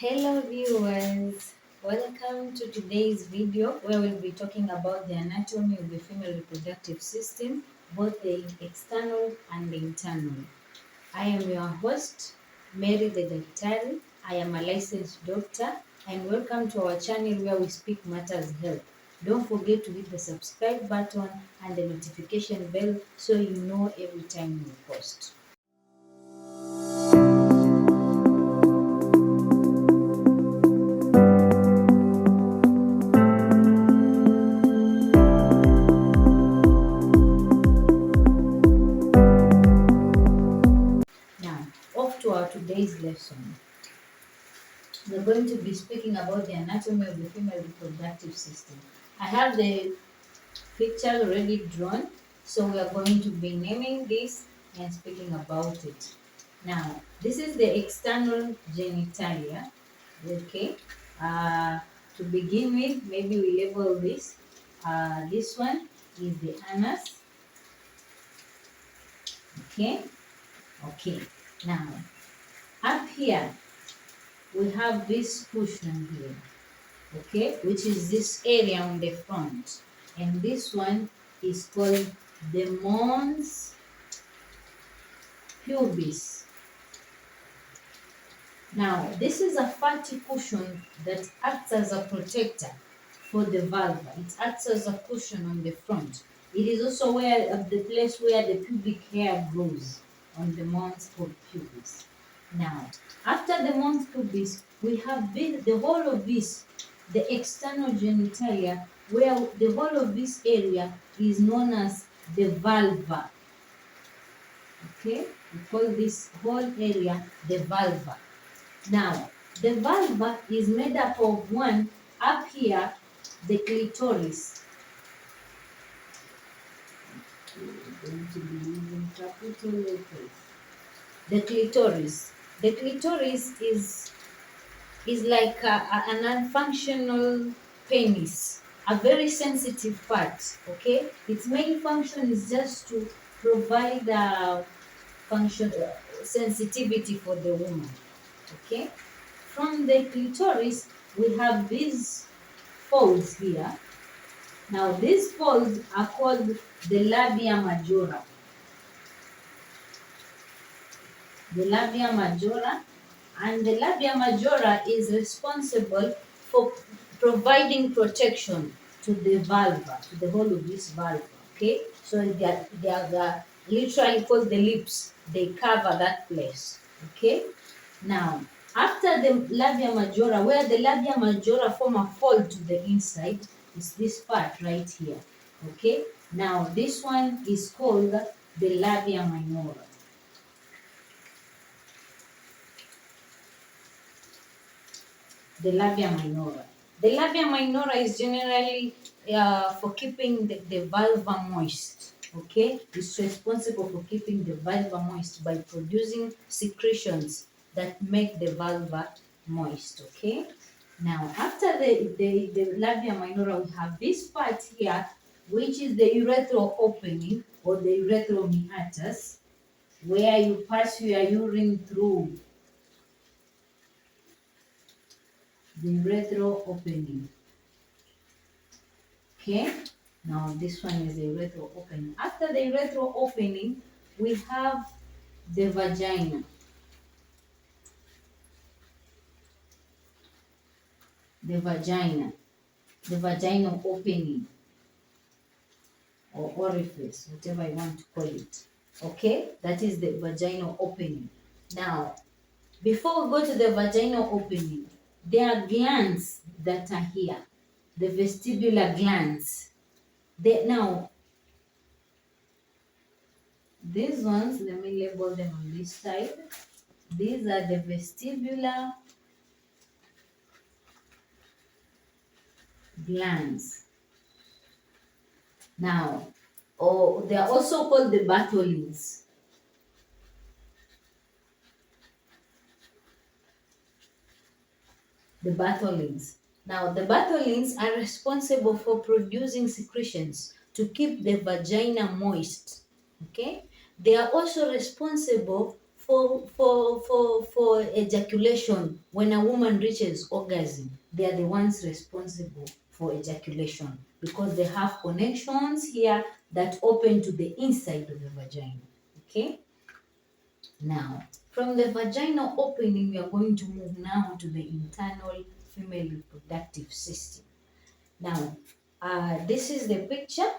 Hello viewers, welcome to today's video where we'll be talking about the anatomy of the female reproductive system, both the external and the internal. I am your host, Mary the Daktari. I am a licensed doctor and welcome to our channel where we speak matters health. Don't forget to hit the subscribe button and the notification bell so you know every time we post. Now, off to our today's lesson. We're going to be speaking about the anatomy of the female reproductive system. I have the picture already drawn, so we are going to be naming this and speaking about it. Now, this is the external genitalia. Okay. To begin with, maybe we label this. This one is the anus. Okay. Okay. Now, up here we have this cushion here, okay, which is this area on the front, and this one is called the mons pubis. Now, this is a fatty cushion that acts as a protector for the vulva. It acts as a cushion on the front. It is also where the place where the pubic hair grows, on the mons pubis. Now, after the mons pubis, we have the whole of this, the external genitalia, where the whole of this area is known as the vulva. Okay, we call this whole area the vulva. Now, the vulva is made up of one, up here, the clitoris. We're going to be using capital letters. The clitoris. The clitoris is like an unfunctional penis, a very sensitive part. Okay, its main function is just to provide sensitivity for the woman. Okay, from the clitoris we have these folds here. Now these folds are called the labia majora. The labia majora, and the labia majora is responsible for providing protection to the vulva, to the whole of this vulva. Okay, so they are literally called the lips. They cover that place. Okay, now after the labia majora, where the labia majora form a fold to the inside, is this part right here. Okay, now this one is called the labia minora. The labia minora. The labia minora is generally for keeping the vulva moist. Okay, it's responsible for keeping the vulva moist by producing secretions that make the vulva moist. Okay, now after the labia minora, we have this part here, which is the urethral opening or the urethral meatus, where you pass your urine through. The urethral opening. Okay, now this one is the urethral opening. After the urethral opening, we have the vagina. The vagina. The vaginal opening or orifice, whatever you want to call it. Okay, that is the vaginal opening. Now, before we go to the vaginal opening, there are glands that are here, the vestibular glands. Now, these ones, let me label them on this side. These are the vestibular glands. Now, they are also called the Bartholin's. The Bartholin's. Now, the Bartholin's are responsible for producing secretions to keep the vagina moist. Okay? They are also responsible for ejaculation, when a woman reaches orgasm, they are the ones responsible for ejaculation because they have connections here that open to the inside of the vagina. Okay. Now, from the vaginal opening, we are going to move now to the internal female reproductive system. Now, this is the picture.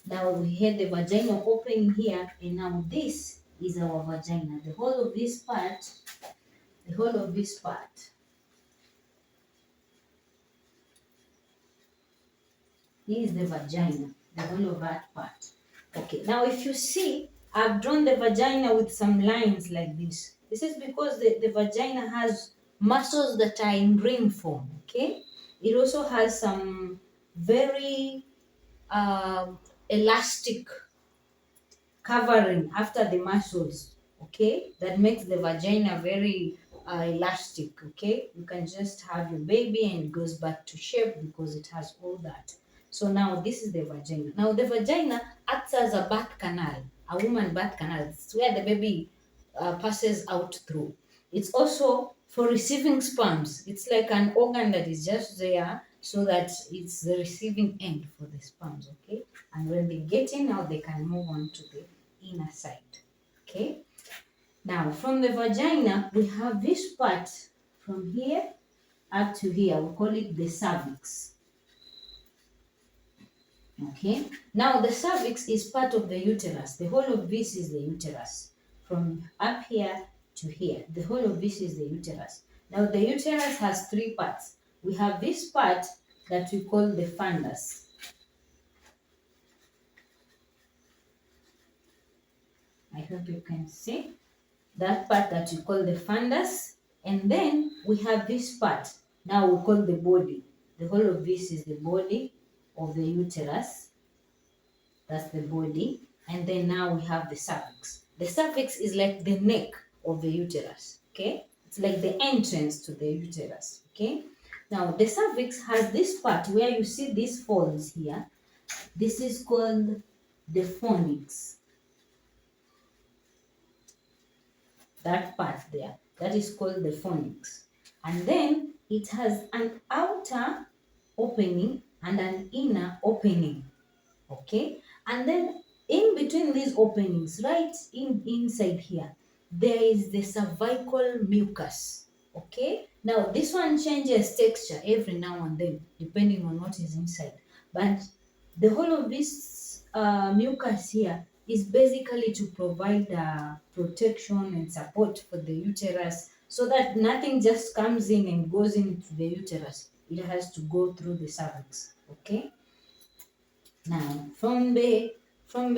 Now we had the vaginal opening here, and now this is our vagina. The whole of this part, the whole of this part is the vagina, the whole of that part. Okay, now if you see, I've drawn the vagina with some lines like this. This is because the vagina has muscles that are in ring form, okay? It also has some very elastic covering after the muscles, okay, that makes the vagina very elastic, okay. You can just have your baby and it goes back to shape because it has all that. So now this is the vagina. Now the vagina acts as a birth canal, a woman birth canal. It's where the baby passes out through. It's also for receiving sperms. It's like an organ that is just there so that it's the receiving end for the sperms, okay? And when they get in, now they can move on to the inner side, okay? Now, from the vagina, we have this part from here up to here. We call it the cervix. Okay, now the cervix is part of the uterus. The whole of this is the uterus. From up here to here, the whole of this is the uterus. Now the uterus has three parts. We have this part that we call the fundus. I hope you can see that part that we call the fundus. And then we have this part. Now we call the body. The whole of this is the body of the uterus. That's the body. And then now we have the cervix. The cervix is like the neck of the uterus, okay? It's like the entrance to the uterus, okay? Now, the cervix has this part where you see these folds here. This is called the fornix. That part there, that is called the fornix. And then it has an outer opening and an inner opening, okay? And then in between these openings, right inside here, there is the cervical mucus, okay? Now this one changes texture every now and then depending on what is inside, but the whole of this mucus here is basically to provide protection and support for the uterus so that nothing just comes in and goes into the uterus. It has to go through the cervix, okay? Now, from the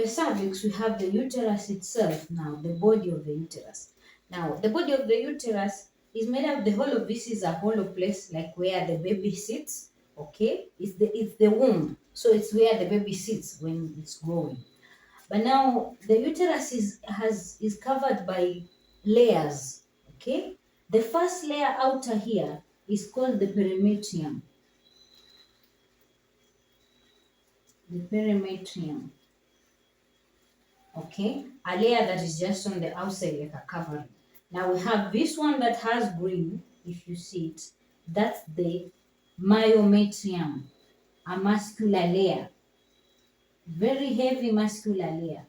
cervix, we have the uterus itself. Now, the body of the uterus. Now, the body of the uterus is made up. The whole of this is a hollow place, like where the baby sits. Okay, it's the womb, so it's where the baby sits when it's growing. But now the uterus is covered by layers. Okay, the first layer outer here is called the perimetrium. The perimetrium. Okay, a layer that is just on the outside like a covering. Now we have this one that has green, if you see it, that's the myometrium, a muscular layer, very heavy muscular layer,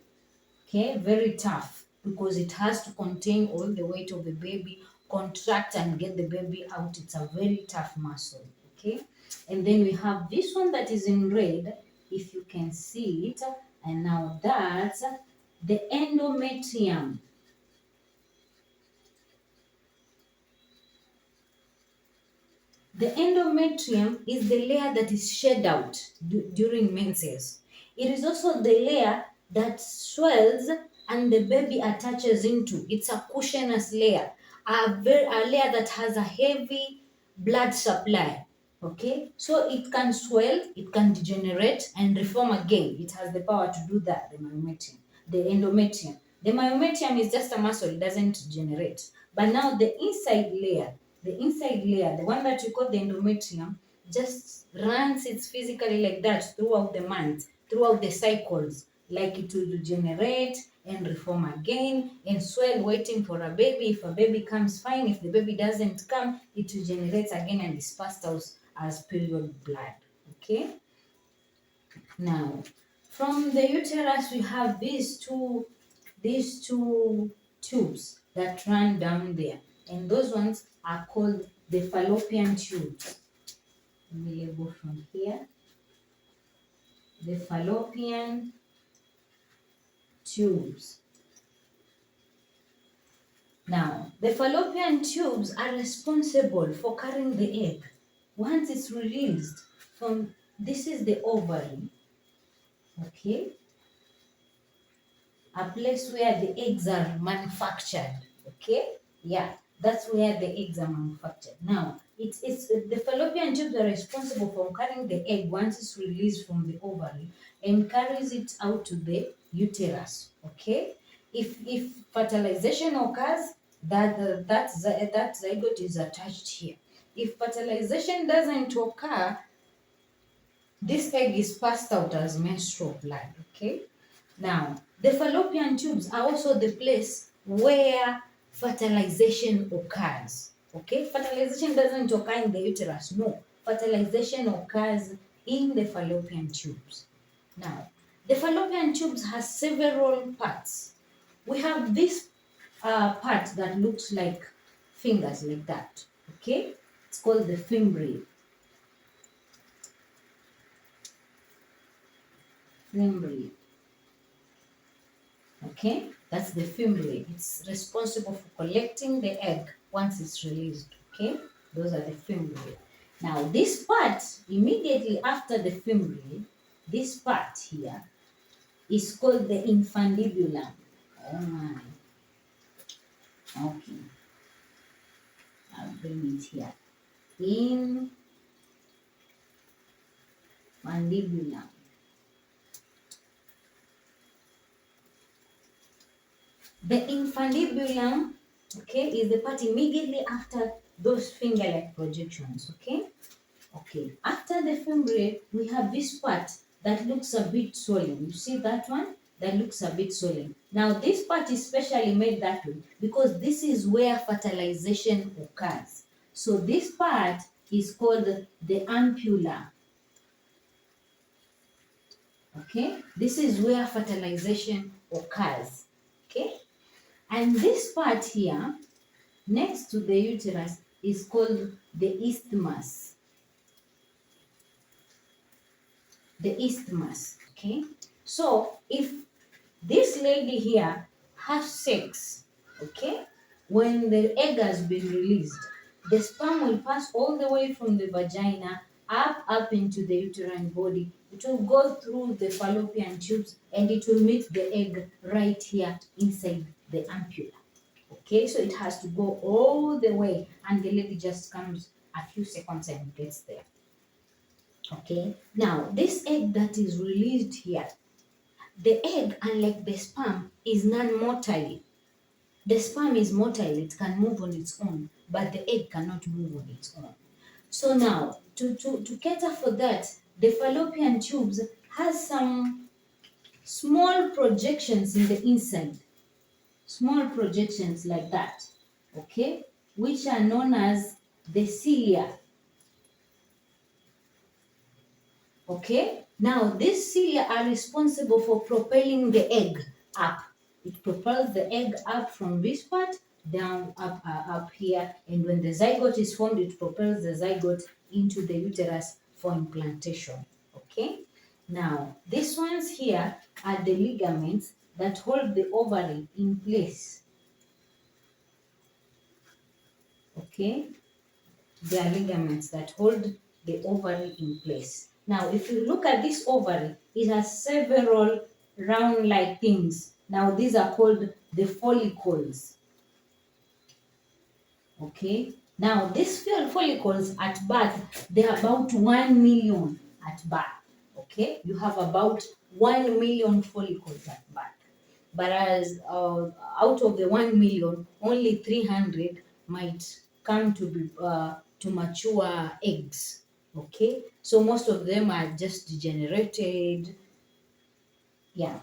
okay, very tough because it has to contain all the weight of the baby, contract and get the baby out. It's a very tough muscle, okay? And then we have this one that is in red, if you can see it, and now that's the endometrium. The endometrium is the layer that is shed out during menses. It is also the layer that swells and the baby attaches into. It's a cushious layer, a layer that has a heavy blood supply. Okay, so it can swell, it can degenerate and reform again. It has the power to do that, the myometrium, the endometrium. The myometrium is just a muscle, it doesn't generate. But now the inside layer, the one that we call the endometrium, just runs its physically like that throughout the months, throughout the cycles, like it will regenerate and reform again and swell waiting for a baby. If a baby comes, fine. If the baby doesn't come, it regenerates again and is passed out as period blood. Okay. Now, from the uterus, we have these two tubes that run down there, and those ones are called the fallopian tubes. Let me label from here. The fallopian tubes. Now, the fallopian tubes are responsible for carrying the egg. Once it's released from, this is the ovary, okay? A place where the eggs are manufactured, okay? Yeah, that's where the eggs are manufactured. Now, it's the fallopian tubes are responsible for carrying the egg once it's released from the ovary and carries it out to the uterus, okay? If fertilization occurs, that zygote is attached here. If fertilization doesn't occur, this egg is passed out as menstrual blood, okay? Now, the fallopian tubes are also the place where fertilization occurs, okay? Fertilization doesn't occur in the uterus, no. Fertilization occurs in the fallopian tubes. Now, the fallopian tubes has several parts. We have this part that looks like fingers like that, okay? It's called the fimbriae. Fimbriae. Okay, that's the fimbriae. It's responsible for collecting the egg once it's released. Okay, those are the fimbriae. Now, this part, immediately after the fimbriae, this part here is called the infundibulum. Oh my. Okay, I'll bring it here. Infundibulum. The infundibulum, okay, is the part immediately after those finger-like projections, okay? Okay, after the fimbriae, we have this part that looks a bit swollen. You see that one? That looks a bit swollen. Now, this part is specially made that way because this is where fertilization occurs. So, this part is called the ampulla. Okay, this is where fertilization occurs. Okay, and this part here, next to the uterus, is called the isthmus. The isthmus, okay? So, if this lady here has sex, okay, when the egg has been released, the sperm will pass all the way from the vagina up into the uterine body. It will go through the fallopian tubes and it will meet the egg right here inside the ampulla. Okay, so it has to go all the way and the lady just comes a few seconds and gets there. Okay, now this egg that is released here, the egg, unlike the sperm, is non-motile. The sperm is motile, it can move on its own, but the egg cannot move on its own. So now, to cater for that, the fallopian tubes has some small projections in the inside. Small projections like that, okay, which are known as the cilia. Okay, now these cilia are responsible for propelling the egg up. It propels the egg up from this part down up here, and when the zygote is formed, it propels the zygote into the uterus for implantation. Okay, now these ones here are the ligaments that hold the ovary in place. Okay, they are ligaments that hold the ovary in place. Now, if you look at this ovary, it has several round-like things. Now, these are called the follicles. Okay. Now, these follicles at birth, they are about 1 million at birth. Okay. You have about 1 million follicles at birth. But as out of the 1 million, only 300 might come to be to mature eggs. Okay, so most of them are just degenerated. Yeah.